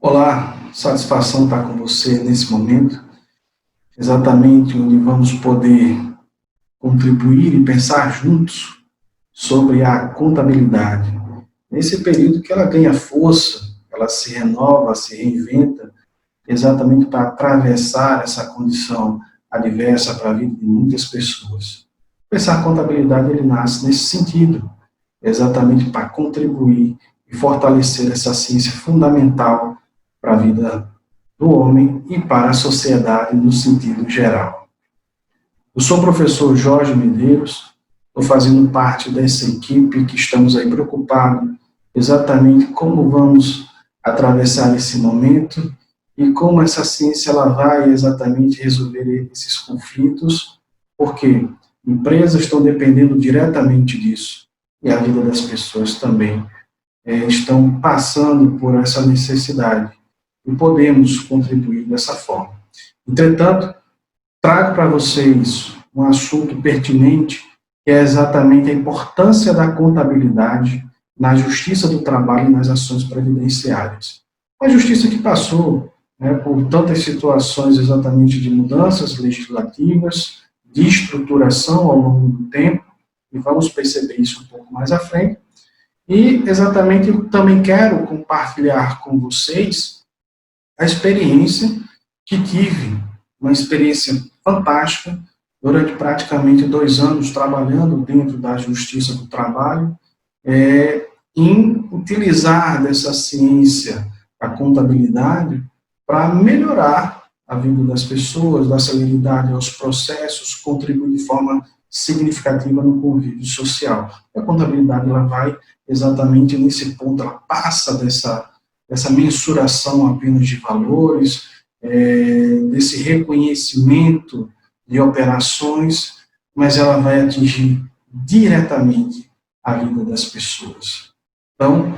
Olá, satisfação estar com você nesse momento, exatamente onde vamos poder contribuir e pensar juntos sobre a contabilidade. Nesse período que ela ganha força, ela se renova, se reinventa, exatamente para atravessar essa condição adversa para a vida de muitas pessoas. Pensar contabilidade, ele nasce nesse sentido, exatamente para contribuir e fortalecer essa ciência fundamental para a vida do homem e para a sociedade no sentido geral. Eu sou o professor Jorge Medeiros, estou fazendo parte dessa equipe que estamos aí preocupados exatamente como vamos atravessar esse momento e como essa ciência ela vai exatamente resolver esses conflitos, porque empresas estão dependendo diretamente disso e a vida das pessoas também estão passando por essa necessidade e podemos contribuir dessa forma. Entretanto, trago para vocês um assunto pertinente, que é exatamente a importância da contabilidade na justiça do trabalho e nas ações previdenciárias. A justiça que passou por tantas situações exatamente de mudanças legislativas, de estruturação ao longo do tempo, e vamos perceber isso um pouco mais à frente, e exatamente eu também quero compartilhar com vocês a experiência que tive, uma experiência fantástica, durante praticamente 2 anos trabalhando dentro da Justiça do Trabalho, em utilizar dessa ciência, a contabilidade, para melhorar a vida das pessoas, dar celeridade aos processos, contribuir de forma significativa no convívio social. A contabilidade ela vai exatamente nesse ponto, ela passa dessa mensuração apenas de valores, desse reconhecimento de operações, mas ela vai atingir diretamente a vida das pessoas. Então,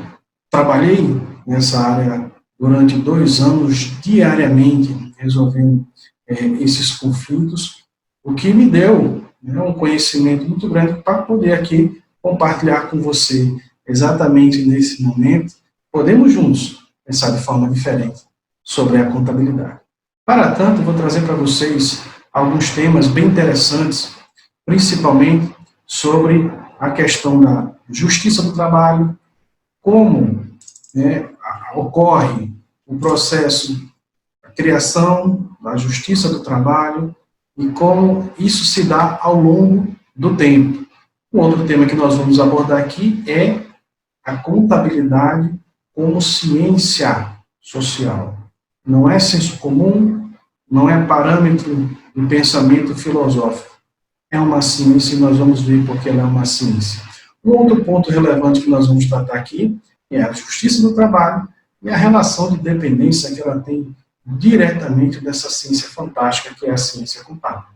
trabalhei nessa área durante 2 anos, diariamente, resolvendo esses conflitos, o que me deu um conhecimento muito grande para poder aqui compartilhar com você exatamente nesse momento. Podemos juntos pensar de forma diferente sobre a contabilidade. Para tanto, eu vou trazer para vocês alguns temas bem interessantes, principalmente sobre a questão da justiça do trabalho, como ocorre o processo da criação da justiça do trabalho e como isso se dá ao longo do tempo. Um outro tema que nós vamos abordar aqui é a contabilidade como ciência social. Não é senso comum, não é parâmetro de pensamento filosófico. É uma ciência e nós vamos ver porque ela é uma ciência. Um outro ponto relevante que nós vamos tratar aqui é a justiça do trabalho e a relação de dependência que ela tem diretamente dessa ciência fantástica que é a ciência contábil.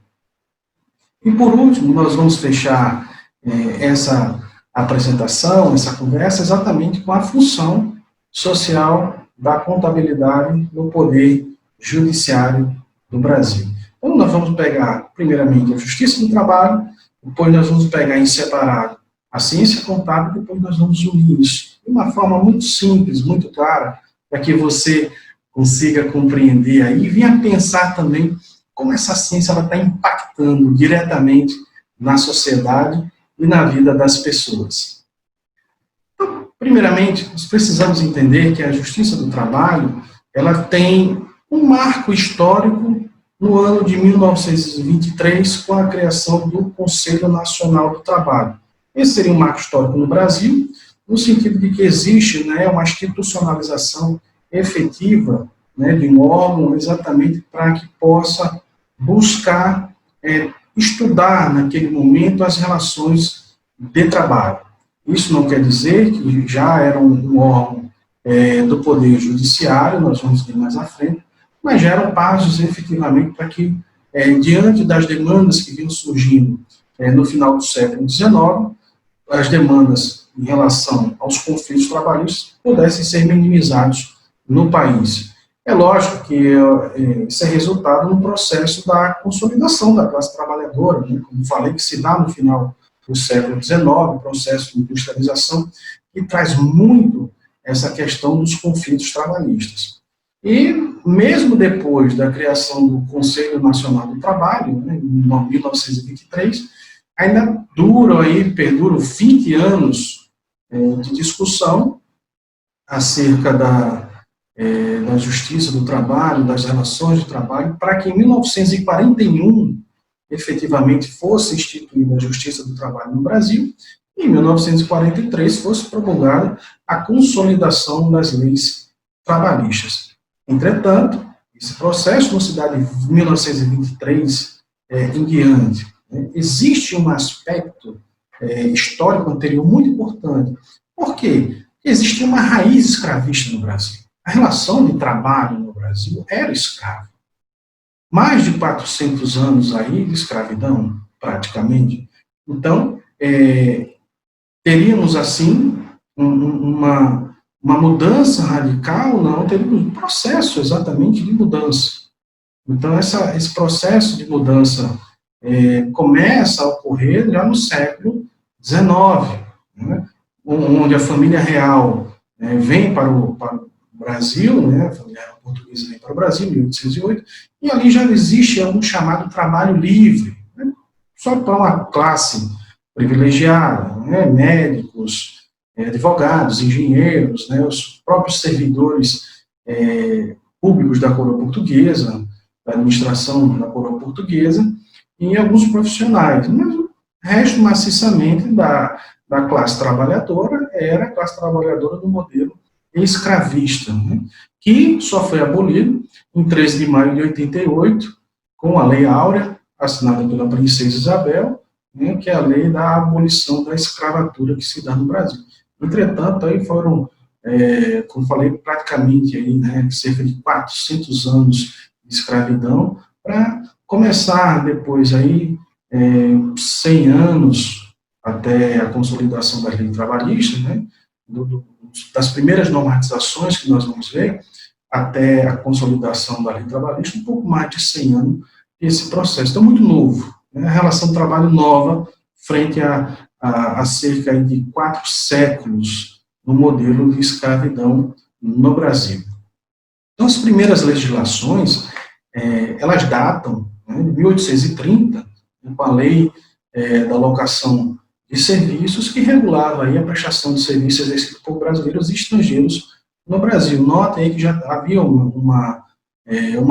E por último, nós vamos fechar essa apresentação, essa conversa, exatamente com a função social da contabilidade no poder judiciário do Brasil. Então, nós vamos pegar, primeiramente, a justiça do trabalho, depois nós vamos pegar em separado a ciência contábil, depois nós vamos unir isso de uma forma muito simples, muito clara, para que você consiga compreender aí e venha pensar também como essa ciência está impactando diretamente na sociedade e na vida das pessoas. Então, primeiramente, nós precisamos entender que a justiça do trabalho ela tem um marco histórico no ano de 1923, com a criação do Conselho Nacional do Trabalho. Esse seria um marco histórico no Brasil, no sentido de que existe uma institucionalização efetiva de um órgão exatamente para que possa buscar estudar naquele momento as relações de trabalho. Isso não quer dizer que já era um órgão do Poder Judiciário, nós vamos ver mais à frente, mas já eram passos efetivamente para que, diante das demandas que vinham surgindo no final do século XIX, as demandas em relação aos conflitos trabalhistas pudessem ser minimizados no país. É lógico que isso é resultado no processo da consolidação da classe trabalhadora, como falei, que se dá no final do século XIX, o processo de industrialização, que traz muito essa questão dos conflitos trabalhistas. E mesmo depois da criação do Conselho Nacional do Trabalho, né, em 1923, ainda perduram 20 anos de discussão acerca da justiça do trabalho, das relações de trabalho, para que em 1941 efetivamente fosse instituída a justiça do trabalho no Brasil, e em 1943 fosse promulgada a consolidação das leis trabalhistas. Entretanto, esse processo não se dá de 1923 em diante. Né? Existe um aspecto histórico anterior muito importante. Por quê? Porque existia uma raiz escravista no Brasil. A relação de trabalho no Brasil era escrava. Mais de 400 anos aí de escravidão, praticamente. Então, teríamos, assim, uma mudança radical? Não, teríamos um processo, exatamente, de mudança. Então, esse processo de mudança começa a ocorrer já no século XIX, né, onde a família real vem para o Brasil, né, a família real portuguesa vem para o Brasil, em 1808, e ali já existe um chamado trabalho livre, né, só para uma classe privilegiada, né, médicos, advogados, engenheiros, né, os próprios servidores públicos da coroa portuguesa, da administração da coroa portuguesa, e alguns profissionais, mas o resto maciçamente da classe trabalhadora era a classe trabalhadora do modelo escravista, né, que só foi abolido em 13 de maio de 88, com a Lei Áurea, assinada pela Princesa Isabel, né, que é a lei da abolição da escravatura que se dá no Brasil. Entretanto, aí foram, como falei, praticamente aí, né, cerca de 400 anos de escravidão, para começar depois aí 100 anos até a consolidação da lei trabalhista, né, das primeiras normatizações que nós vamos ver, até a consolidação da lei trabalhista, um pouco mais de 100 anos esse processo. Então, muito novo, né, a relação de trabalho nova frente a cerca de 4 séculos no modelo de escravidão no Brasil. Então, as primeiras legislações, elas datam, né, de 1830, com a lei da locação de serviços, que regulava aí a prestação de serviços exercidos por brasileiros e estrangeiros no Brasil. Notem aí que já havia uma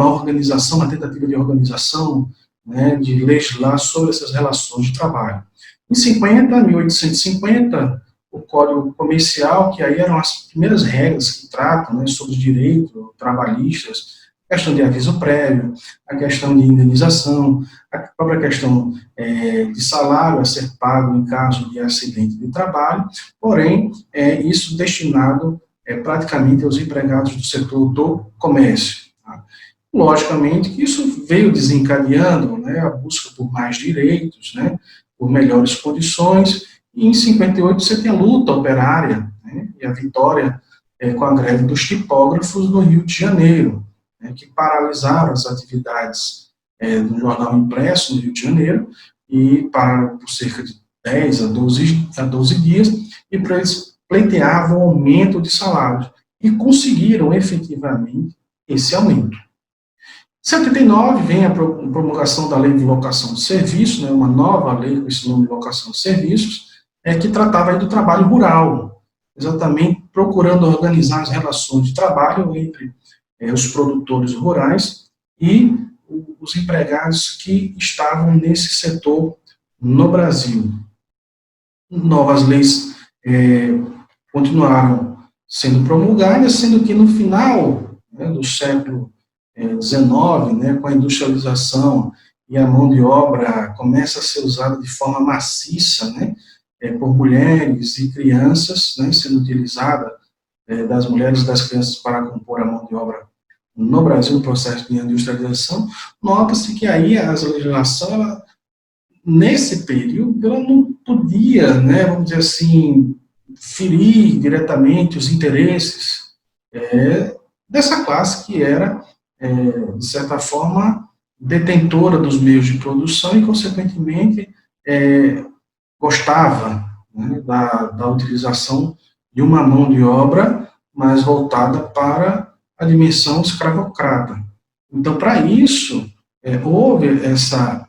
organização, uma tentativa de organização, né, de legislar sobre essas relações de trabalho. Em 1850, o Código Comercial, que aí eram as primeiras regras que tratam, né, sobre direitos trabalhistas, a questão de aviso prévio, a questão de indenização, a própria questão de salário a ser pago em caso de acidente de trabalho, porém, isso destinado praticamente aos empregados do setor do comércio. Tá? Logicamente que isso veio desencadeando, né, a busca por mais direitos, né, por melhores condições, e em 58 você tem a luta operária, né, e a vitória com a greve dos tipógrafos no Rio de Janeiro, né, que paralisaram as atividades do jornal impresso no Rio de Janeiro, e pararam por cerca de 10 a 12 dias, e para eles pleiteavam aumento de salários, e conseguiram efetivamente esse aumento. Em 79 vem a promulgação da Lei de Locação de Serviços, né, uma nova lei com esse nome de Locação de Serviços, que tratava aí do trabalho rural, exatamente procurando organizar as relações de trabalho entre os produtores rurais e os empregados que estavam nesse setor no Brasil. Novas leis continuaram sendo promulgadas, sendo que no final, né, do século XIX, né, com a industrialização e a mão de obra começa a ser usada de forma maciça, né, por mulheres e crianças, né, sendo utilizada das mulheres e das crianças para compor a mão de obra no Brasil, no processo de industrialização, nota-se que aí a legislação, nesse período, ela não podia, né, vamos dizer assim, ferir diretamente os interesses dessa classe que era, de certa forma, detentora dos meios de produção e, consequentemente, gostava, né, da utilização de uma mão de obra mais voltada para a dimensão escravocrata. Então, para isso, houve essa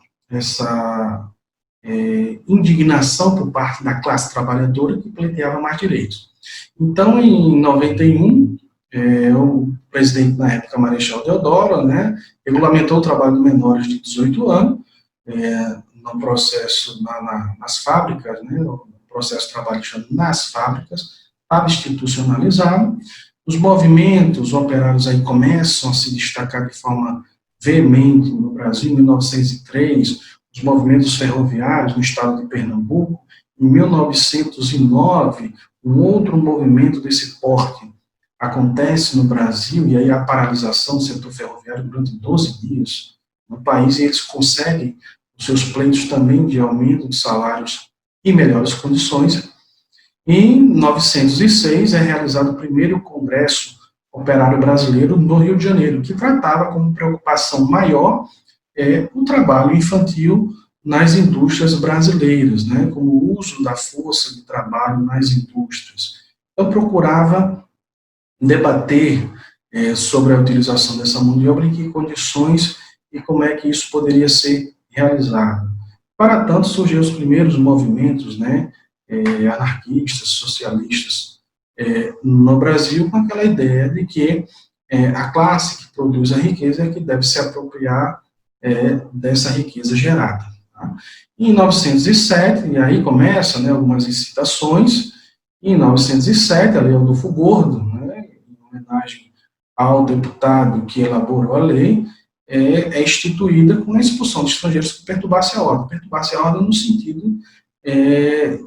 indignação por parte da classe trabalhadora que pleiteava mais direitos. Então, em 91, o presidente, na época, Marechal Deodoro, né, regulamentou o trabalho de menores de 18 anos, no processo nas fábricas, né, o processo de trabalho nas fábricas, estava institucionalizado. Os movimentos operários aí começam a se destacar de forma veemente no Brasil, em 1903, os movimentos ferroviários no estado de Pernambuco. Em 1909, um outro movimento desse porte acontece no Brasil, e aí a paralisação do setor ferroviário durante 12 dias no país, e eles conseguem os seus pleitos também de aumento de salários e melhores condições. Em 1906 é realizado o primeiro Congresso Operário Brasileiro no Rio de Janeiro, que tratava como preocupação maior o trabalho infantil nas indústrias brasileiras, né, como o uso da força de trabalho nas indústrias. Então, procurava debater sobre a utilização dessa mão de obra, em que condições e como é que isso poderia ser realizado. Para tanto, surgiram os primeiros movimentos, né, anarquistas, socialistas, no Brasil, com aquela ideia de que a classe que produz a riqueza é que deve se apropriar dessa riqueza gerada. Tá? Em 1907, e aí começa, né, algumas incitações. Em 1907, a Lei Adolfo Gordo, né, em homenagem ao deputado que elaborou a lei, é instituída com a expulsão de estrangeiros que perturbassem a ordem. Perturbassem a ordem no sentido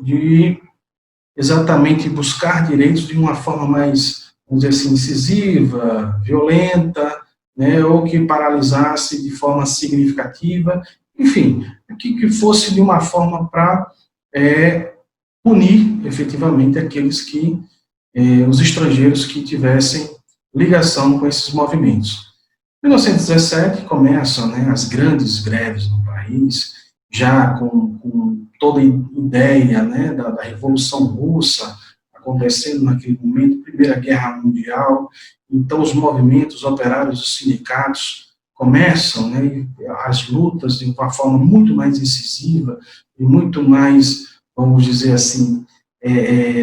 de exatamente buscar direitos de uma forma mais, vamos dizer assim, incisiva, violenta, né, ou que paralisasse de forma significativa, enfim, que fosse de uma forma para punir efetivamente aqueles que, os estrangeiros que tivessem ligação com esses movimentos. Em 1917 começam, né, as grandes greves no país, já com toda a ideia, né, da Revolução Russa acontecendo naquele momento, Primeira Guerra Mundial. Então os movimentos operários, os sindicatos começam, né, as lutas de uma forma muito mais incisiva e muito mais, vamos dizer assim,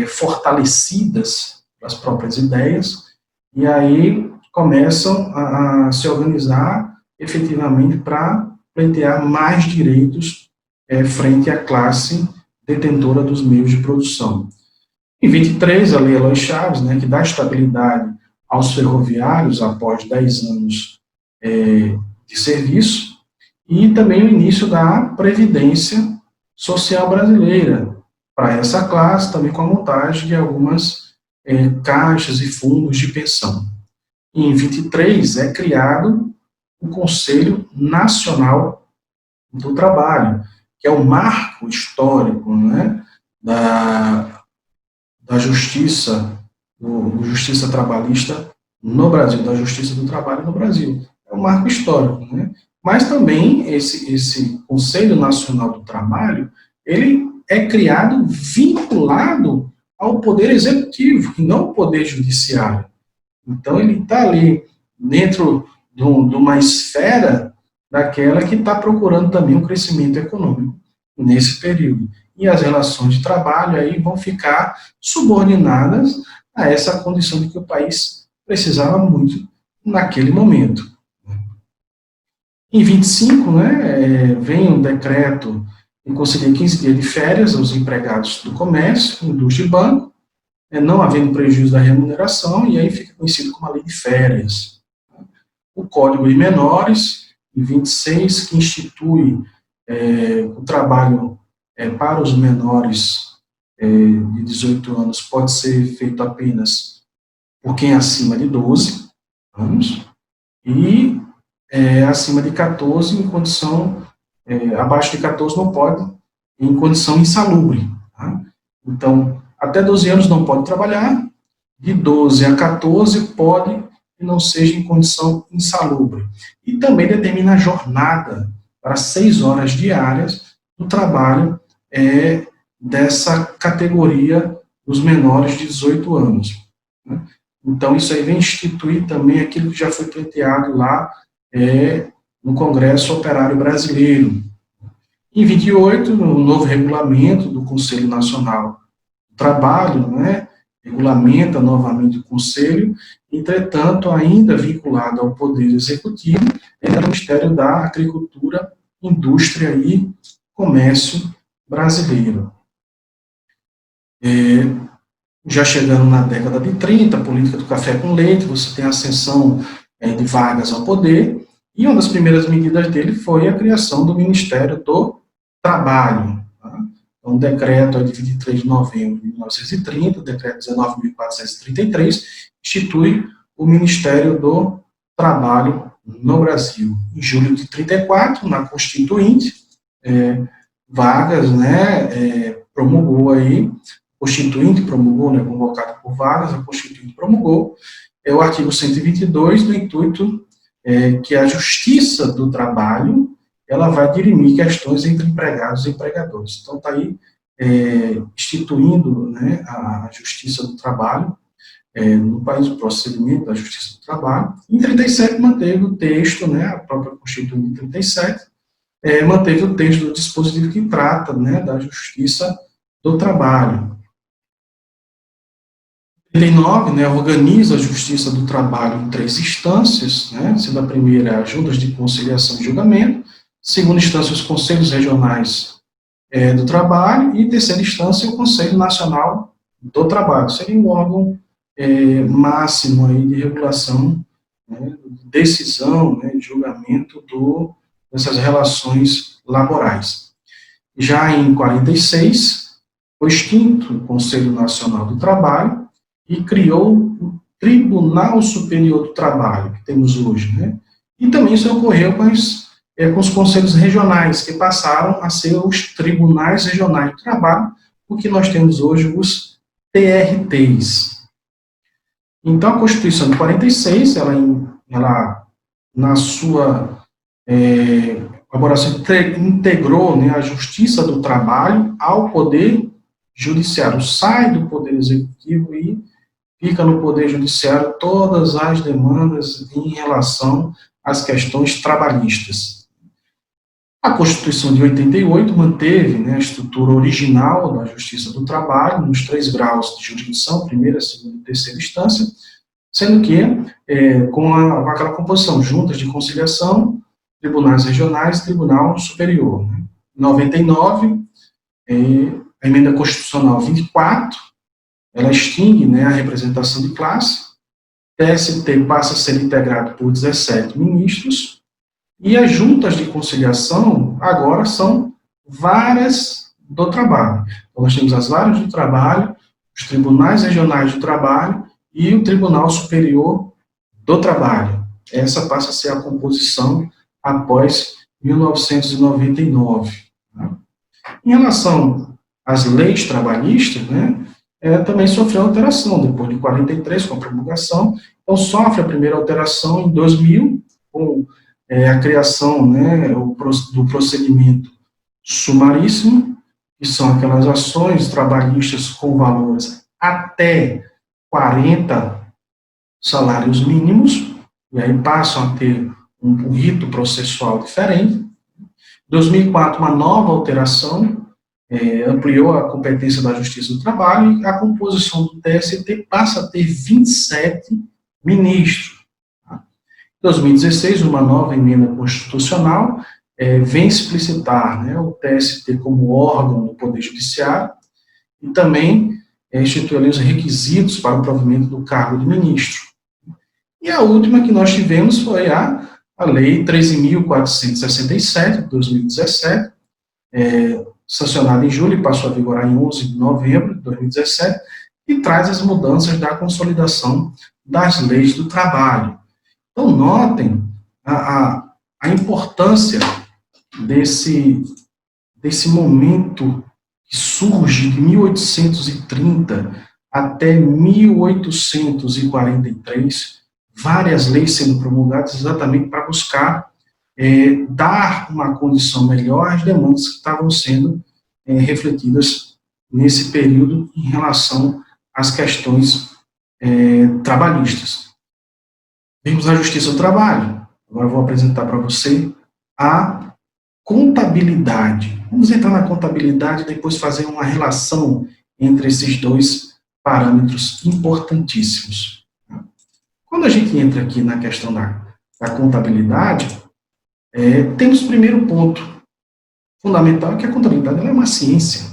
fortalecidas pelas próprias ideias, e aí começam a se organizar efetivamente para pleitear mais direitos frente à classe detentora dos meios de produção. Em 23, a Lei Eloy Chaves, né, que dá estabilidade aos ferroviários após 10 anos de serviço, e também o início da Previdência Social Brasileira para essa classe, também com a montagem de algumas caixas e fundos de pensão. Em 23 é criado o Conselho Nacional do Trabalho, que é o marco histórico, né, da justiça, do justiça trabalhista no Brasil, da justiça do trabalho no Brasil. É um marco histórico, né? Mas também esse Conselho Nacional do Trabalho, ele é criado vinculado ao Poder Executivo, e não ao Poder Judiciário. Então, ele está ali dentro de uma esfera daquela que está procurando também um crescimento econômico nesse período. E as relações de trabalho aí vão ficar subordinadas a essa condição de que o país precisava muito naquele momento. Em 25, né, vem um decreto que concedia 15 dias de férias aos empregados do comércio, indústria e banco, não havendo prejuízo da remuneração, e aí fica conhecido como a Lei de Férias. O Código de Menores, em 26, que institui o trabalho para os menores de 18 anos, pode ser feito apenas por quem é acima de 12 anos, e acima de 14, em condição, abaixo de 14 não pode, em condição insalubre. Tá? Então, até 12 anos não pode trabalhar, de 12 a 14 pode, e não seja em condição insalubre. E também determina a jornada para 6 horas diárias do trabalho dessa categoria dos menores de 18 anos. Né? Então, isso aí vem instituir também aquilo que já foi pleiteado lá no Congresso Operário Brasileiro. Em 28, no novo regulamento do Conselho Nacional do Trabalho, né, regulamenta novamente o Conselho, entretanto, ainda vinculado ao Poder Executivo, é o Ministério da Agricultura, Indústria e Comércio Brasileiro. Já chegando na década de 30, a política do café com leite, você tem a ascensão de Vargas ao poder, e uma das primeiras medidas dele foi a criação do Ministério do Trabalho. Tá? Então, o decreto de 23 de novembro de 1930, o decreto 19.433, institui o Ministério do Trabalho no Brasil. Em julho de 34, na Constituinte, Vargas, né, promulgou aí, Constituinte promulgou, né, convocado por Vargas, a Constituinte promulgou, o artigo 122, no intuito que a Justiça do Trabalho, ela vai dirimir questões entre empregados e empregadores. Então, está aí instituindo, né, a Justiça do Trabalho no país, o procedimento da Justiça do Trabalho. Em 37, manteve o texto, né, a própria Constituinte de 37, manteve o texto do dispositivo que trata, né, da Justiça do Trabalho. 39, né, organiza a Justiça do Trabalho em 3 instâncias, né, sendo a primeira as juntas de conciliação e julgamento, segunda instância os conselhos regionais do trabalho e terceira instância o Conselho Nacional do Trabalho. Seria um órgão máximo aí de regulação, né, decisão, né, de julgamento dessas relações laborais. Já em 46, foi extinto o Conselho Nacional do Trabalho e criou o Tribunal Superior do Trabalho, que temos hoje, né? E também isso ocorreu com os conselhos regionais, que passaram a ser os Tribunais Regionais do Trabalho, o que nós temos hoje os TRTs. Então, a Constituição de 46, ela na sua elaboração, integrou, né, a Justiça do Trabalho ao Poder Judiciário, sai do Poder Executivo e fica no Poder Judiciário todas as demandas em relação às questões trabalhistas. A Constituição de 88 manteve, né, a estrutura original da Justiça do Trabalho, nos 3 graus de jurisdição, primeira, segunda e terceira instância, sendo que com aquela composição, juntas de conciliação, tribunais regionais e tribunal superior. Né. Em 99, a emenda constitucional 24, ela extingue, né, a representação de classe, TST passa a ser integrado por 17 ministros, e as juntas de conciliação agora são varas do trabalho. Então, nós temos as varas do trabalho, os tribunais regionais do trabalho e o Tribunal Superior do Trabalho. Essa passa a ser a composição após 1999. Tá? Em relação às leis trabalhistas, né, também sofreu alteração, depois de 43, com a promulgação. Então, sofre a primeira alteração em 2000, com a criação, né, do procedimento sumaríssimo, que são aquelas ações trabalhistas com valores até 40 salários mínimos, e aí passam a ter um rito processual diferente. Em 2004, uma nova alteração, ampliou a competência da Justiça do Trabalho e a composição do TST passa a ter 27 ministros. Tá? Em 2016, uma nova emenda constitucional vem explicitar, né, o TST como órgão do Poder Judiciário e também institui ali os requisitos para o provimento do cargo de ministro. E a última que nós tivemos foi a Lei 13.467, de 2017, sancionada em julho e passou a vigorar em 11 de novembro de 2017, e traz as mudanças da consolidação das leis do trabalho. Então, notem a importância desse momento que surge de 1830 até 1843, várias leis sendo promulgadas exatamente para buscar dar uma condição melhor às demandas que estavam sendo refletidas nesse período em relação às questões trabalhistas. Vimos a Justiça do Trabalho. Agora eu vou apresentar para você a contabilidade. Vamos entrar na contabilidade e depois fazer uma relação entre esses dois parâmetros importantíssimos. Quando a gente entra aqui na questão da contabilidade, temos o primeiro ponto fundamental, que a contabilidade ela é uma ciência.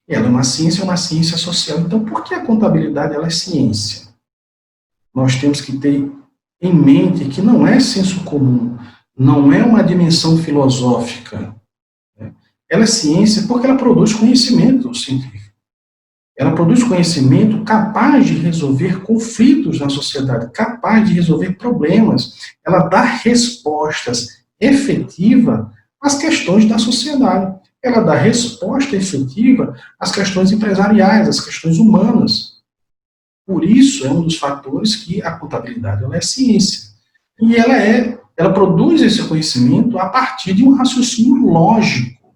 Ela é uma ciência social. Então, por que a contabilidade ela é ciência? Nós temos que ter em mente que não é senso comum, não é uma dimensão filosófica. Ela é ciência porque ela produz conhecimento científico. Ela produz conhecimento capaz de resolver conflitos na sociedade, capaz de resolver problemas. Ela dá respostas efetivas às questões da sociedade. Ela dá resposta efetiva às questões empresariais, às questões humanas. Por isso, é um dos fatores que a contabilidade ela é ciência. E ela produz esse conhecimento a partir de um raciocínio lógico,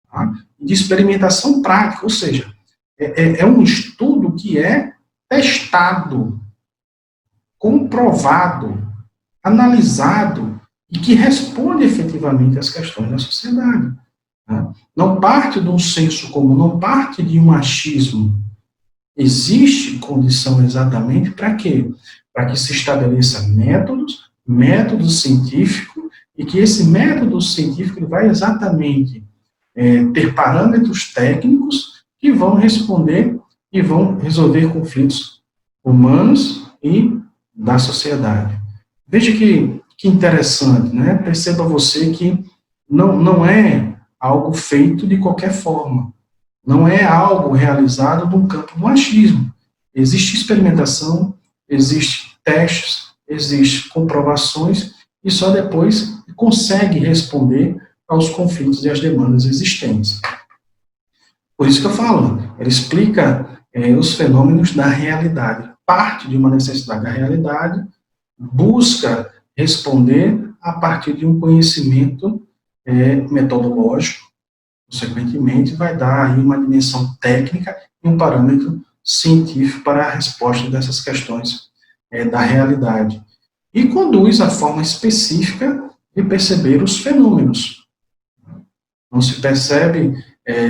tá? De experimentação prática, ou seja, é um estudo que é testado, comprovado, analisado e que responde efetivamente às questões da sociedade. Tá? Não parte de um senso comum, não parte de um achismo. Existe condição exatamente para quê? Para que se estabeleça método científico, e que esse método científico ele vai exatamente ter parâmetros técnicos que vão responder e vão resolver conflitos humanos e da sociedade. Veja que interessante, né? Perceba você que não é algo feito de qualquer forma. Não é algo realizado no campo do achismo. Existe experimentação, existe testes, existe comprovações, e só depois consegue responder aos conflitos e às demandas existentes. Por isso que eu falo, ela explica os fenômenos da realidade. Parte de uma necessidade da realidade, busca responder a partir de um conhecimento metodológico, consequentemente vai dar aí uma dimensão técnica e um parâmetro científico para a resposta dessas questões da realidade. E conduz a forma específica de perceber os fenômenos. Não se percebe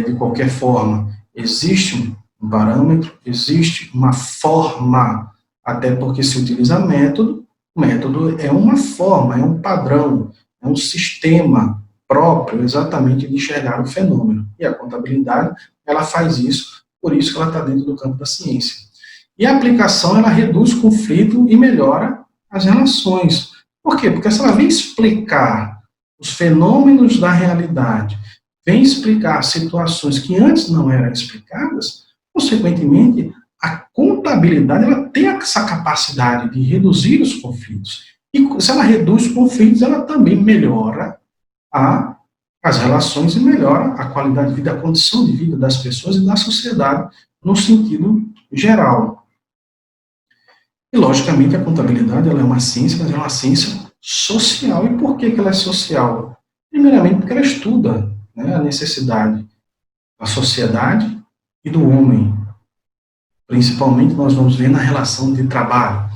de qualquer forma. Existe um parâmetro, existe uma forma, até porque se utiliza método. O método é uma forma, é um padrão, é um sistema próprio exatamente de enxergar o fenômeno. E a contabilidade, ela faz isso, por isso que ela está dentro do campo da ciência. E a aplicação, ela reduz o conflito e melhora as relações. Por quê? Porque se ela vem explicar os fenômenos da realidade, vem explicar situações que antes não eram explicadas, consequentemente, a contabilidade ela tem essa capacidade de reduzir os conflitos. E se ela reduz os conflitos, ela também melhora as relações e melhora a qualidade de vida, a condição de vida das pessoas e da sociedade no sentido geral. E, logicamente, a contabilidade ela é uma ciência, mas é uma ciência social. E por que ela é social? Primeiramente, porque ela estuda a necessidade da sociedade e do homem. Principalmente, nós vamos ver na relação de trabalho.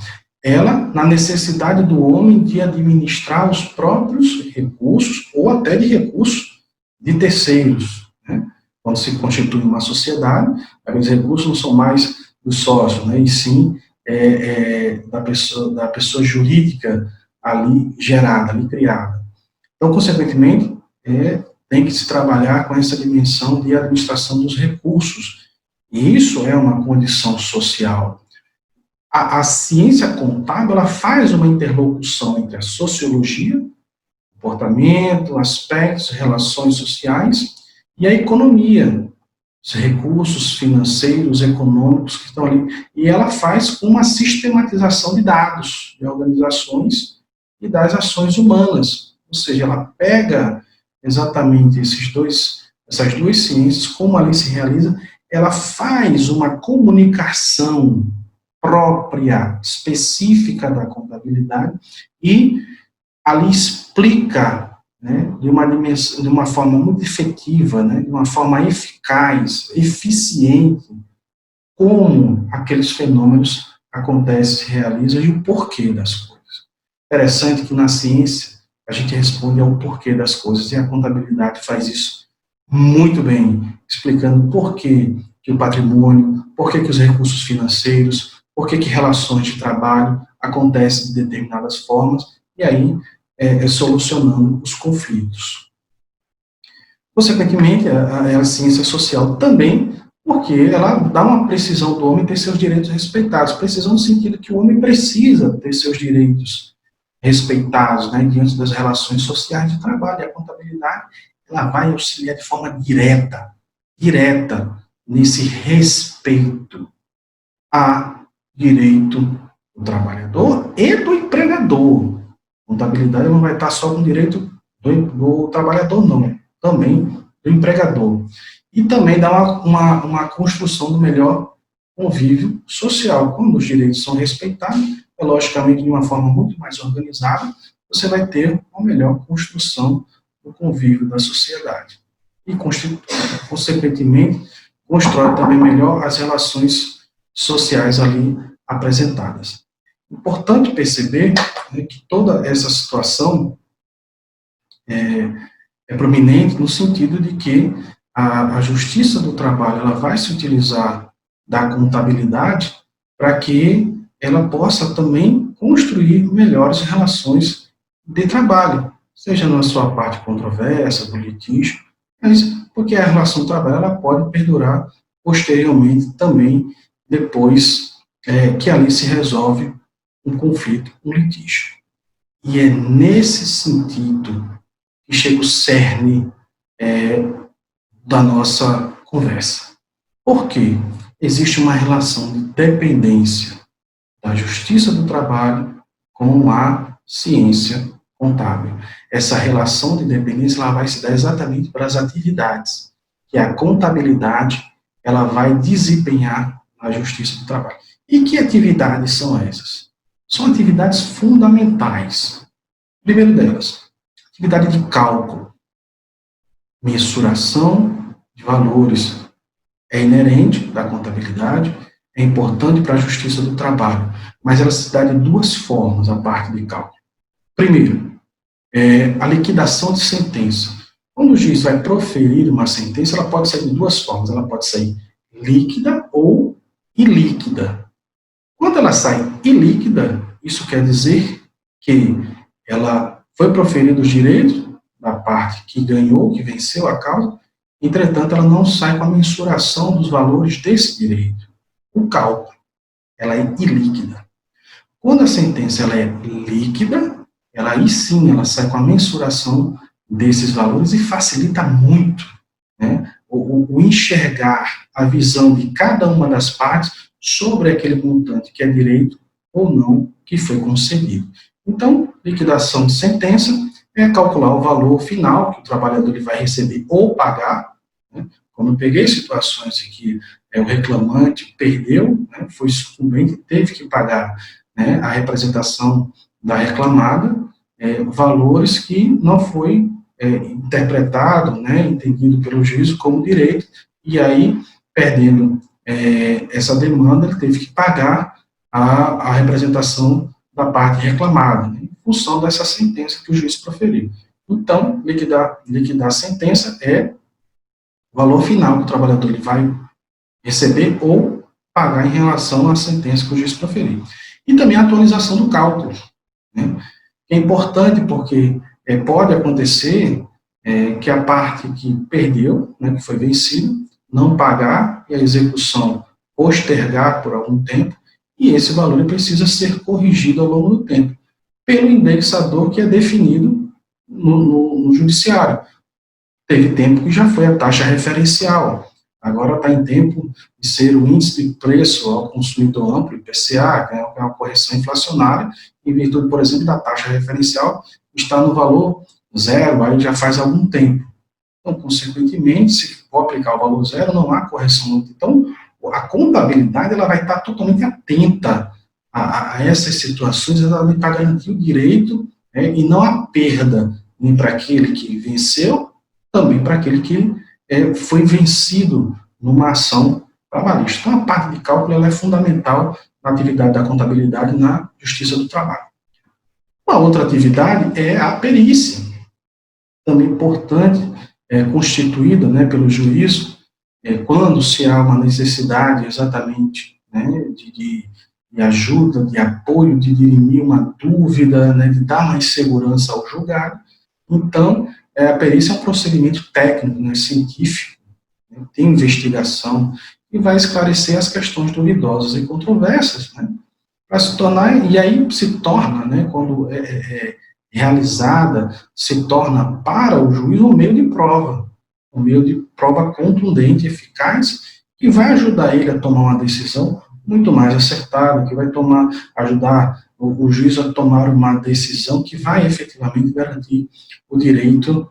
Ela, na necessidade do homem de administrar os próprios recursos, ou até de recursos de terceiros. Né? Quando se constitui uma sociedade, os recursos não são mais dos sócios, e sim da pessoa jurídica ali gerada, ali criada. Então, consequentemente, tem que se trabalhar com essa dimensão de administração dos recursos. E isso é uma condição social. A ciência contábil ela faz uma interlocução entre a sociologia, comportamento, aspectos, relações sociais, e a economia, os recursos financeiros, econômicos que estão ali. E ela faz com uma sistematização de dados, de organizações e das ações humanas. Ou seja, ela pega exatamente essas duas ciências, como ali se realiza, ela faz uma comunicação própria, específica da contabilidade, e ali explica de uma forma muito efetiva, de uma forma eficaz, eficiente, como aqueles fenômenos acontecem, se realizam e o porquê das coisas. Interessante que na ciência a gente responde ao porquê das coisas e a contabilidade faz isso muito bem, explicando por que o patrimônio, por que os recursos financeiros, por que relações de trabalho acontecem de determinadas formas, e aí solucionando os conflitos. Consequentemente, a ciência social também, porque ela dá uma precisão do homem ter seus direitos respeitados, precisão no sentido que o homem precisa ter seus direitos respeitados, né, diante das relações sociais de trabalho. E a contabilidade, ela vai auxiliar de forma direta, nesse respeito a direito do trabalhador e do empregador. A contabilidade não vai estar só com o direito do trabalhador, não, também do empregador. E também dá uma construção do melhor convívio social. Quando os direitos são respeitados, logicamente de uma forma muito mais organizada, você vai ter uma melhor construção do convívio da sociedade. E, consequentemente, constrói também melhor as relações sociais ali apresentadas. Importante perceber, né, que toda essa situação é prominente no sentido de que a justiça do trabalho ela vai se utilizar da contabilidade para que ela possa também construir melhores relações de trabalho, seja na sua parte controversa, do litígio, mas porque a relação de trabalho ela pode perdurar posteriormente também, depois que ali se resolve um conflito, um litígio. E é nesse sentido que chega o cerne da nossa conversa. Por quê? Existe uma relação de dependência da justiça do trabalho com a ciência contábil. Essa relação de dependência ela vai se dar exatamente para as atividades que a contabilidade ela vai desempenhar na justiça do trabalho. E que atividades são essas? São atividades fundamentais. Primeiro delas, atividade de cálculo, mensuração de valores. É inerente da contabilidade, é importante para a justiça do trabalho, mas ela se dá de duas formas, a parte de cálculo. Primeiro, a liquidação de sentença. Quando o juiz vai proferir uma sentença, ela pode sair de duas formas, ela pode sair líquida ou ilíquida. Quando ela sai ilíquida, isso quer dizer que ela foi proferido os direitos da parte que ganhou, que venceu a causa, entretanto, ela não sai com a mensuração dos valores desse direito. O cálculo, ela é ilíquida. Quando a sentença ela é líquida, ela aí sim, ela sai com a mensuração desses valores e facilita muito, né, o enxergar a visão de cada uma das partes sobre aquele montante que é direito ou não que foi concedido. Então, liquidação de sentença é calcular o valor final que o trabalhador ele vai receber ou pagar. Como eu peguei situações em que o reclamante perdeu, né, foi sucumbente, teve que pagar, né, a representação da reclamada, valores que não foi interpretado, né, entendido pelo juízo como direito, e aí, perdendo essa demanda, ele teve que pagar a representação da parte reclamada, né, em função dessa sentença que o juiz proferiu. Então, liquidar a sentença é o valor final que o trabalhador ele vai receber ou pagar em relação à sentença que o juiz proferiu. E também a atualização do cálculo, né? É importante porque pode acontecer que a parte que perdeu, né, que foi vencida, não pagar e a execução postergar por algum tempo, e esse valor ele precisa ser corrigido ao longo do tempo, pelo indexador que é definido no judiciário. Teve tempo que já foi a taxa referencial, agora está em tempo de ser o índice de preço ao consumidor amplo, IPCA, que é uma correção inflacionária, em virtude, por exemplo, da taxa referencial, está no valor zero, aí já faz algum tempo. Então, consequentemente, se for aplicar o valor zero, não há correção. Então, a contabilidade ela vai estar totalmente atenta a essas situações, exatamente para garantir o direito, né, e não a perda, nem para aquele que venceu, também para aquele que foi vencido numa ação trabalhista. Então, a parte de cálculo ela é fundamental na atividade da contabilidade na Justiça do Trabalho. Uma outra atividade é a perícia, também importante, constituída, né, pelo juiz, quando se há uma necessidade exatamente, né, de ajuda, de apoio, de dirimir uma dúvida, né, de dar mais segurança ao julgado. Então, a perícia é um procedimento técnico, né, científico, né, tem investigação, e vai esclarecer as questões duvidosas e controversas, né, para se tornar, e aí se torna, né, quando realizada, se torna para o juiz um meio de prova, um meio de prova contundente, eficaz, que vai ajudar ele a tomar uma decisão muito mais acertada, que vai ajudar o juiz a tomar uma decisão que vai efetivamente garantir o direito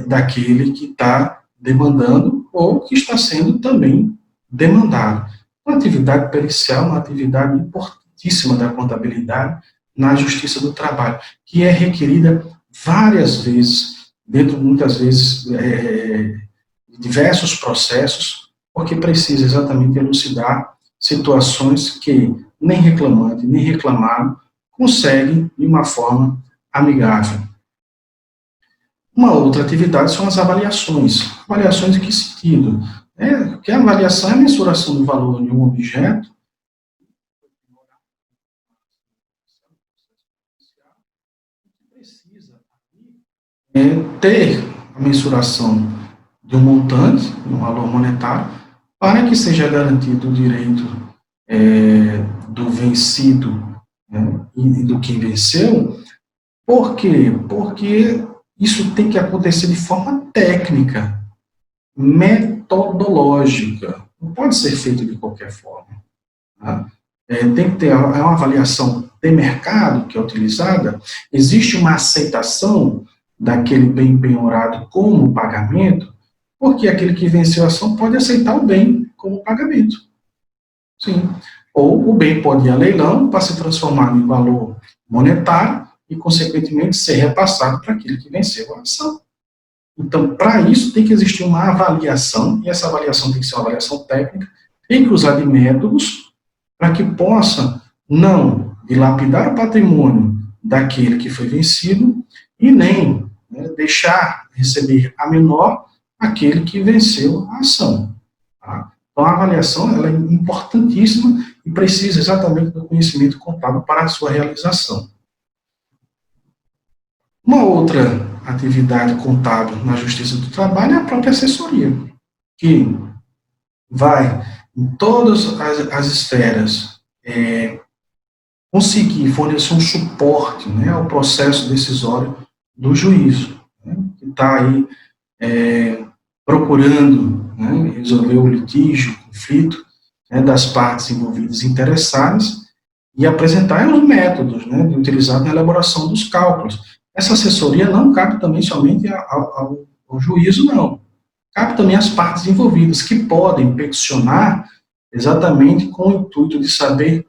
daquele que está demandando ou que está sendo também demandado. Uma atividade pericial é uma atividade importantíssima da contabilidade na Justiça do Trabalho, que é requerida várias vezes, dentro, muitas vezes, de diversos processos, porque precisa exatamente elucidar situações que nem reclamante, nem reclamado conseguem de uma forma amigável. Uma outra atividade são as avaliações. Avaliações em que sentido? Que a avaliação é a mensuração do valor de um objeto precisa ter a mensuração de um montante, um valor monetário, para que seja garantido o direito do vencido, né, e do que venceu. Por quê? Porque isso tem que acontecer de forma técnica, metodológica. Não pode ser feito de qualquer forma. Tá? Tem que ter uma avaliação de mercado que é utilizada, existe uma aceitação daquele bem penhorado como pagamento, porque aquele que venceu a ação pode aceitar o bem como pagamento. Sim. Ou o bem pode ir a leilão para se transformar em valor monetário e, consequentemente, ser repassado para aquele que venceu a ação. Então, para isso, tem que existir uma avaliação, e essa avaliação tem que ser uma avaliação técnica, tem que usar de métodos para que possa não dilapidar o patrimônio daquele que foi vencido e nem, né, deixar receber a menor aquele que venceu a ação. Tá? Então, a avaliação ela é importantíssima e precisa exatamente do conhecimento contábil para a sua realização. Uma outra atividade contábil na Justiça do Trabalho é a própria assessoria, que vai, em todas as esferas, conseguir fornecer um suporte, né, ao processo decisório do juízo, né, que está aí procurando, né, resolver o litígio, o conflito, né, das partes envolvidas e interessadas e apresentar os métodos, né, utilizados na elaboração dos cálculos. Essa assessoria não cabe também somente ao juízo, não. Cabe também às partes envolvidas, que podem peticionar exatamente com o intuito de saber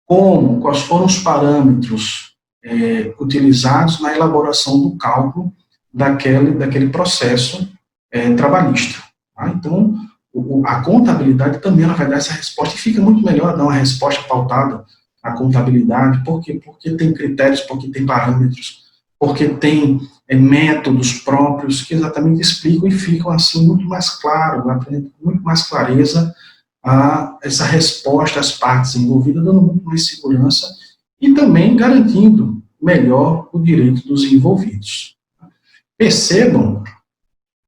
quais foram os parâmetros utilizados na elaboração do cálculo daquele processo trabalhista. Tá? Então, a contabilidade também ela vai dar essa resposta, e fica muito melhor dar uma resposta pautada à contabilidade, por quê? Porque tem critérios, porque tem parâmetros, porque tem métodos próprios que exatamente explicam e ficam assim muito mais claro, apresentam com muito mais clareza essa resposta às partes envolvidas, dando muito mais segurança e também garantindo melhor o direito dos envolvidos. Percebam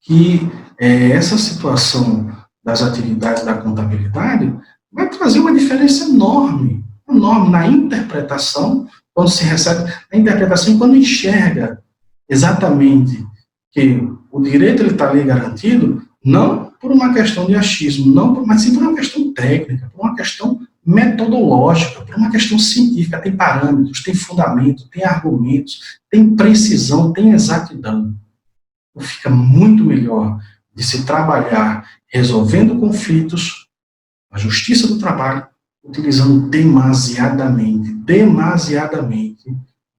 que essa situação das atividades da contabilidade vai trazer uma diferença enorme na interpretação, quando se recebe a interpretação e quando enxerga exatamente que o direito está ali garantido, não por uma questão de achismo, mas sim por uma questão técnica, por uma questão metodológica, por uma questão científica, tem parâmetros, tem fundamento, tem argumentos, tem precisão, tem exatidão. Então, fica muito melhor de se trabalhar resolvendo conflitos, a Justiça do Trabalho, utilizando demasiadamente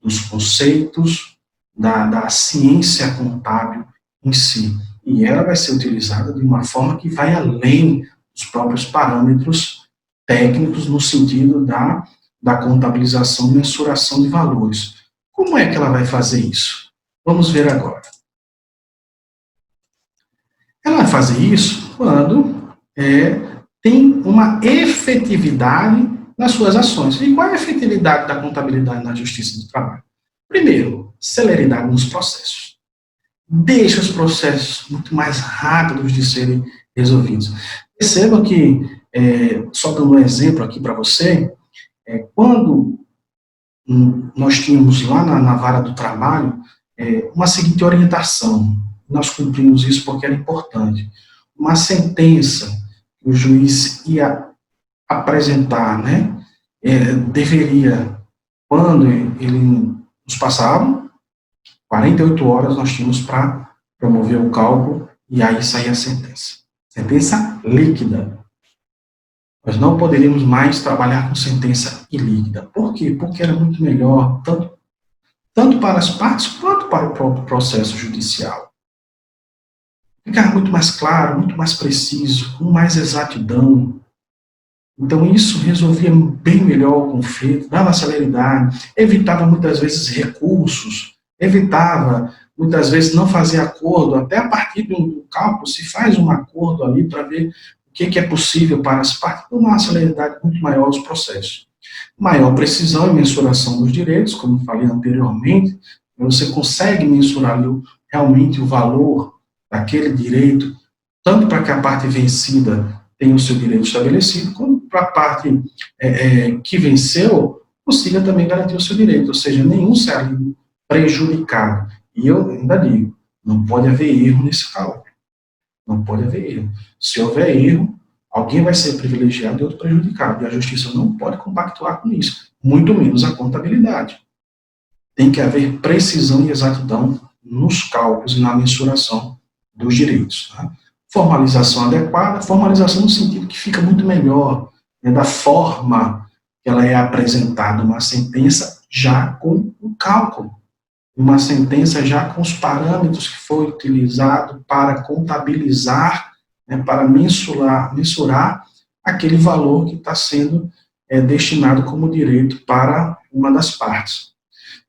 os conceitos da ciência contábil em si. E ela vai ser utilizada de uma forma que vai além os próprios parâmetros técnicos no sentido da contabilização e mensuração de valores. Como é que ela vai fazer isso? Vamos ver agora. Ela vai fazer isso quando tem uma efetividade nas suas ações. E qual é a efetividade da contabilidade na Justiça do Trabalho? Primeiro, celeridade nos processos. Deixa os processos muito mais rápidos de serem resolvidos. Percebam que, só dando um exemplo aqui para você, quando nós tínhamos lá na vara do trabalho uma seguinte orientação, nós cumprimos isso porque era importante, uma sentença que o juiz ia apresentar, né, deveria, quando ele nos passava, 48 horas nós tínhamos para promover o cálculo e aí saía a sentença. Sentença líquida. Nós não poderíamos mais trabalhar com sentença ilíquida. Por quê? Porque era muito melhor, tanto para as partes quanto para o próprio processo judicial. Ficava muito mais claro, muito mais preciso, com mais exatidão. Então isso resolvia bem melhor o conflito, dava celeridade, evitava muitas vezes recursos, evitava muitas vezes não fazer acordo, até a partir do cálculo se faz um acordo ali para ver o que é possível para as partes, com uma celeridade muito maior aos processos. Maior precisão e mensuração dos direitos, como falei anteriormente, você consegue mensurar realmente o valor daquele direito, tanto para que a parte vencida tenha o seu direito estabelecido, como para a parte que venceu consiga também garantir o seu direito, ou seja, nenhum será prejudicado. E eu ainda digo, não pode haver erro nesse cálculo. Não pode haver erro. Se houver erro, alguém vai ser privilegiado e outro prejudicado. E a justiça não pode compactuar com isso, muito menos a contabilidade. Tem que haver precisão e exatidão nos cálculos e na mensuração dos direitos. Tá? Formalização adequada, formalização no sentido que fica muito melhor, da forma que ela é apresentada, uma sentença já com o cálculo, uma sentença já com os parâmetros que foi utilizado para contabilizar, para mensurar aquele valor que está sendo destinado como direito para uma das partes.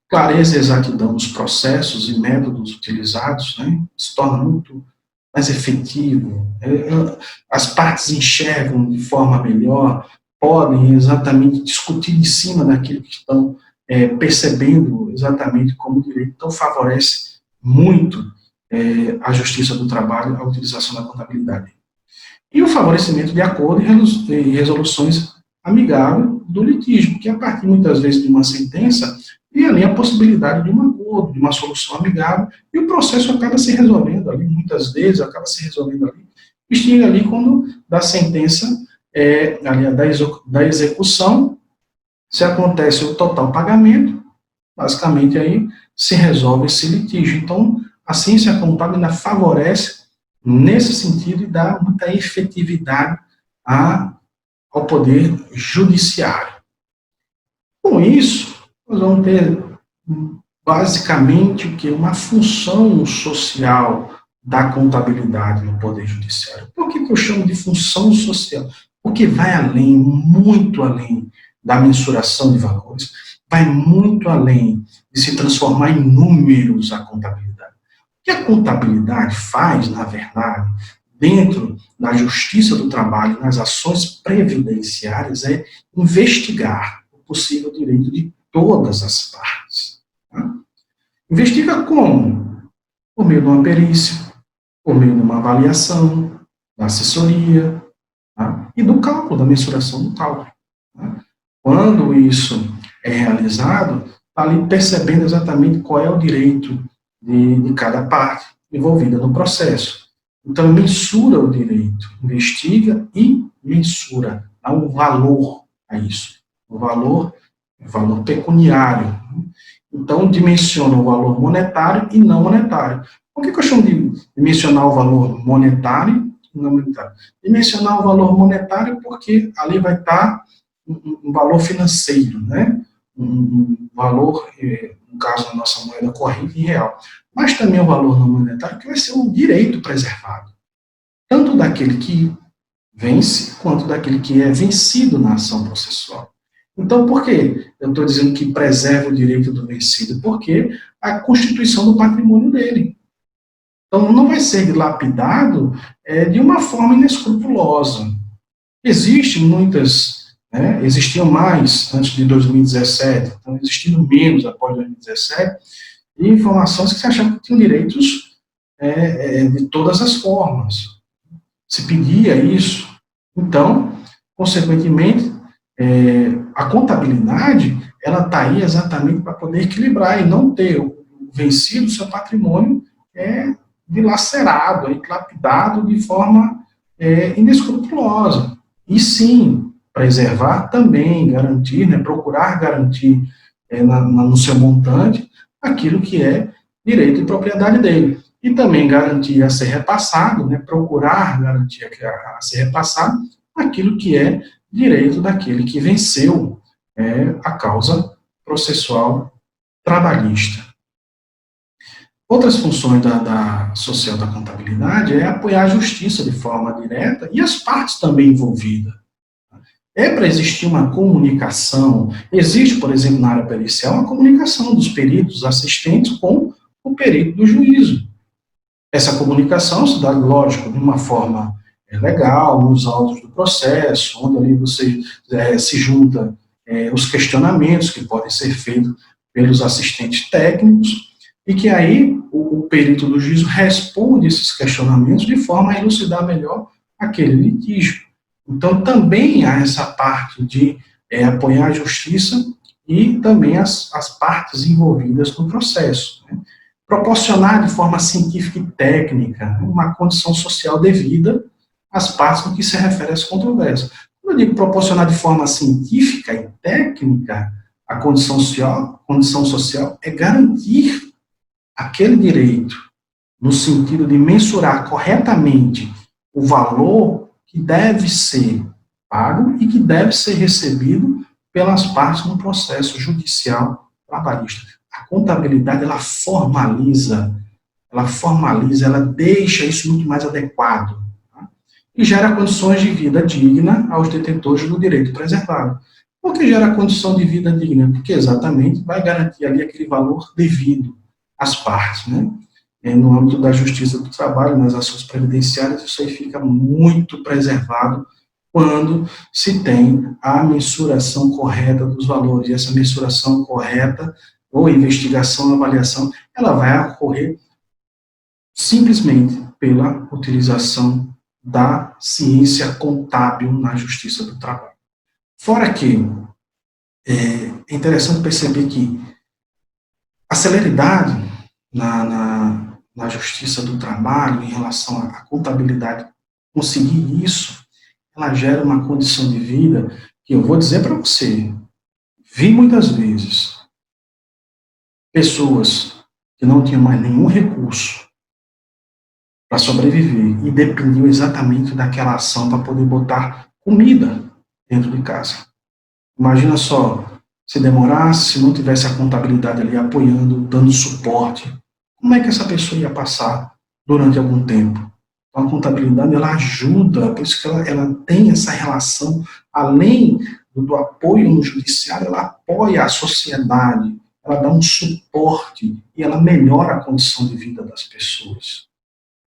Clareza e exatidão nos processos e métodos utilizados, se torna muito mais efetivo, as partes enxergam de forma melhor, podem exatamente discutir em cima daquilo que estão percebendo exatamente como direito, então favorece muito a justiça do trabalho, a utilização da contabilidade. E o favorecimento de acordo e resoluções amigáveis do litígio, porque a partir muitas vezes de uma sentença, tem ali a possibilidade de um acordo, de uma solução amigável, e o processo acaba se resolvendo ali, muitas vezes acaba se resolvendo ali, e chega ali quando da sentença, ali da execução, se acontece o total pagamento, basicamente aí se resolve esse litígio. Então, a ciência contábil ainda favorece nesse sentido e dá muita efetividade ao poder judiciário. Com isso, nós vamos ter basicamente o que? Uma função social da contabilidade no poder judiciário. Por que eu chamo de função social? Porque vai além, muito além da mensuração de valores, vai muito além de se transformar em números a contabilidade. O que a contabilidade faz, na verdade, dentro da justiça do trabalho, nas ações previdenciárias, é investigar o possível direito de todas as partes. Tá? Investiga como? Por meio de uma perícia, por meio de uma avaliação, da assessoria, tá? E do cálculo, da mensuração do cálculo. Tá? Quando isso é realizado, está ali percebendo exatamente qual é o direito de cada parte envolvida no processo. Então, mensura o direito, investiga e mensura, dá um valor a isso. O valor pecuniário. Então, dimensiona o valor monetário e não monetário. Por que eu chamo de dimensionar o valor monetário e não monetário? Dimensionar o valor monetário porque ali vai estar um valor financeiro, um valor, no caso da nossa moeda corrente e real. Mas também o valor não monetário, que vai ser um direito preservado. Tanto daquele que vence, quanto daquele que é vencido na ação processual. Então, por que eu estou dizendo que preserva o direito do vencido? Porque a constituição do patrimônio dele. Então, não vai ser dilapidado de uma forma inescrupulosa. Existiam mais antes de 2017, então existindo menos após 2017, e informações que se achavam que tinham direitos de todas as formas. Se pedia isso. Então, consequentemente, a contabilidade, ela está aí exatamente para poder equilibrar e não ter o vencido seu patrimônio dilacerado, lapidado de forma inescrupulosa. E sim, preservar também, garantir, procurar garantir no seu montante aquilo que é direito de propriedade dele. E também garantir a ser repassado, procurar garantir a ser repassado aquilo que é direito daquele que venceu a causa processual trabalhista. Outras funções da social da contabilidade é apoiar a justiça de forma direta e as partes também envolvidas. É para existir uma comunicação, existe, por exemplo, na área pericial, uma comunicação dos peritos assistentes com o perito do juízo. Essa comunicação se dá, lógico, de uma forma legal, nos autos do processo, onde ali você se junta os questionamentos que podem ser feitos pelos assistentes técnicos, e que aí o perito do juízo responde esses questionamentos de forma a elucidar melhor aquele litígio. Então, também há essa parte de apoiar a justiça e também as partes envolvidas no processo. Proporcionar de forma científica e técnica uma condição social devida às partes no que se refere às controvérsias. Quando eu digo proporcionar de forma científica e técnica a condição social é garantir aquele direito no sentido de mensurar corretamente o valor que deve ser pago e que deve ser recebido pelas partes no processo judicial trabalhista. A contabilidade, ela formaliza, ela deixa isso muito mais adequado, tá? E gera condições de vida digna aos detentores do direito preservado. Por que gera condição de vida digna? Porque exatamente vai garantir ali aquele valor devido às partes, no âmbito da justiça do trabalho, nas ações previdenciárias, isso aí fica muito preservado quando se tem a mensuração correta dos valores. E essa mensuração correta, ou investigação, avaliação, ela vai ocorrer simplesmente pela utilização da ciência contábil na justiça do trabalho. Fora que é interessante perceber que a celeridade na justiça do trabalho em relação à contabilidade, conseguir isso, ela gera uma condição de vida que eu vou dizer para você, vi muitas vezes pessoas que não tinham mais nenhum recurso para sobreviver e dependiam exatamente daquela ação para poder botar comida dentro de casa. Imagina só, se demorasse, se não tivesse a contabilidade ali apoiando, dando suporte, como é que essa pessoa ia passar durante algum tempo? Então, a contabilidade, ela ajuda, por isso que ela tem essa relação, além do apoio no judiciário, ela apoia a sociedade, ela dá um suporte e ela melhora a condição de vida das pessoas.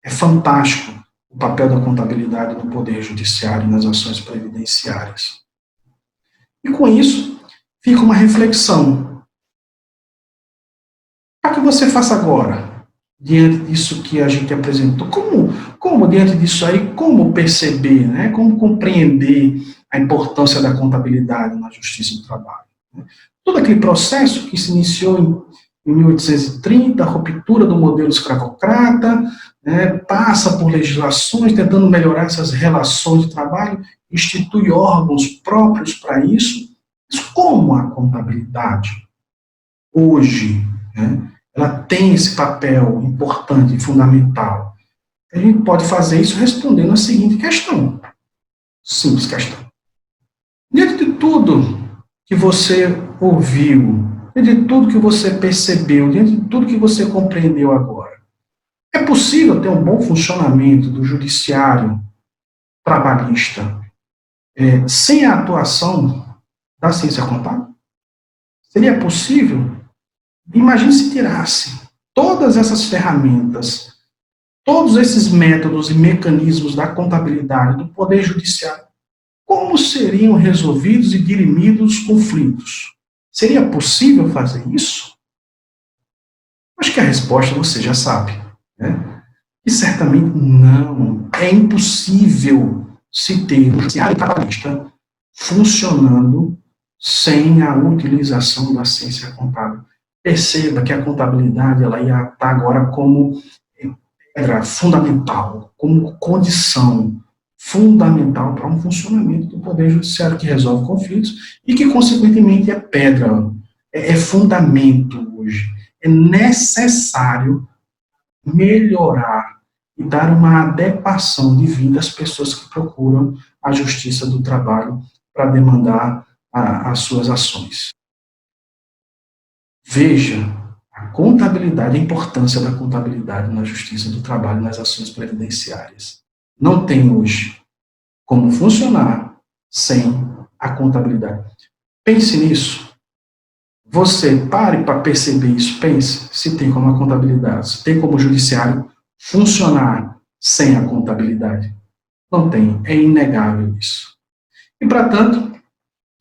É fantástico o papel da contabilidade no poder judiciário e nas ações previdenciárias. E com isso, fica uma reflexão. O que você faça agora, diante disso que a gente apresentou? Como diante disso aí, como perceber, como compreender a importância da contabilidade na justiça do trabalho? Todo aquele processo que se iniciou em 1830, a ruptura do modelo escravocrata, passa por legislações tentando melhorar essas relações de trabalho, institui órgãos próprios para isso. Mas como a contabilidade, hoje, ela tem esse papel importante e fundamental? A gente pode fazer isso respondendo a seguinte questão, simples questão. Diante de tudo que você ouviu, diante de tudo que você percebeu, diante de tudo que você compreendeu agora, é possível ter um bom funcionamento do judiciário trabalhista sem a atuação da ciência contábil? Seria possível? Imagine se tirasse todas essas ferramentas, todos esses métodos e mecanismos da contabilidade do Poder Judiciário. Como seriam resolvidos e dirimidos os conflitos? Seria possível fazer isso? Acho que a resposta você já sabe, né? E certamente não. É impossível se ter um judiciário trabalhista funcionando sem a utilização da ciência contábil. Perceba que a contabilidade ela ia estar agora como pedra fundamental, como condição fundamental para um funcionamento do Poder Judiciário que resolve conflitos e que, consequentemente, é pedra, é fundamento hoje. É necessário melhorar e dar uma adequação de vida às pessoas que procuram a justiça do trabalho para demandar as suas ações. Veja a contabilidade, a importância da contabilidade na justiça do trabalho, nas ações previdenciárias. Não tem hoje como funcionar sem a contabilidade. Pense nisso. Você pare para perceber isso, pense se tem como a contabilidade, se tem como o judiciário funcionar sem a contabilidade. Não tem, é inegável isso. E, para tanto,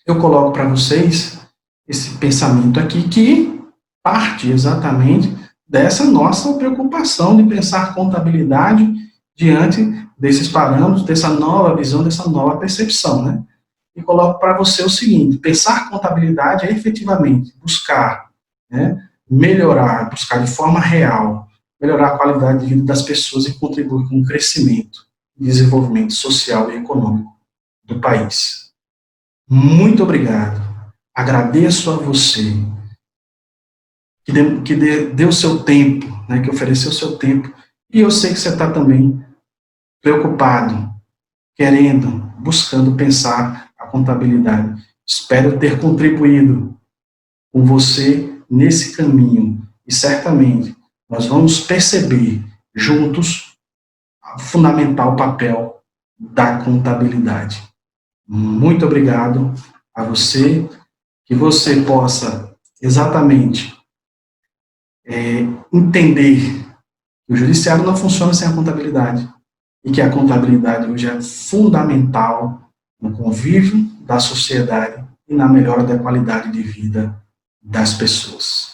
eu coloco para vocês esse pensamento aqui que parte exatamente dessa nossa preocupação de pensar contabilidade diante desses parâmetros, dessa nova visão, dessa nova percepção, né? E coloco para você o seguinte: pensar contabilidade é efetivamente buscar, né, melhorar, buscar de forma real, melhorar a qualidade de vida das pessoas e contribuir com o crescimento e desenvolvimento social e econômico do país. Muito obrigado. Agradeço a você que deu seu tempo, né, que ofereceu seu tempo, e eu sei que você está também preocupado, querendo, buscando pensar a contabilidade. Espero ter contribuído com você nesse caminho, e certamente nós vamos perceber juntos o fundamental papel da contabilidade. Muito obrigado a você, que você possa exatamente entender que o judiciário não funciona sem a contabilidade e que a contabilidade hoje é fundamental no convívio da sociedade e na melhora da qualidade de vida das pessoas.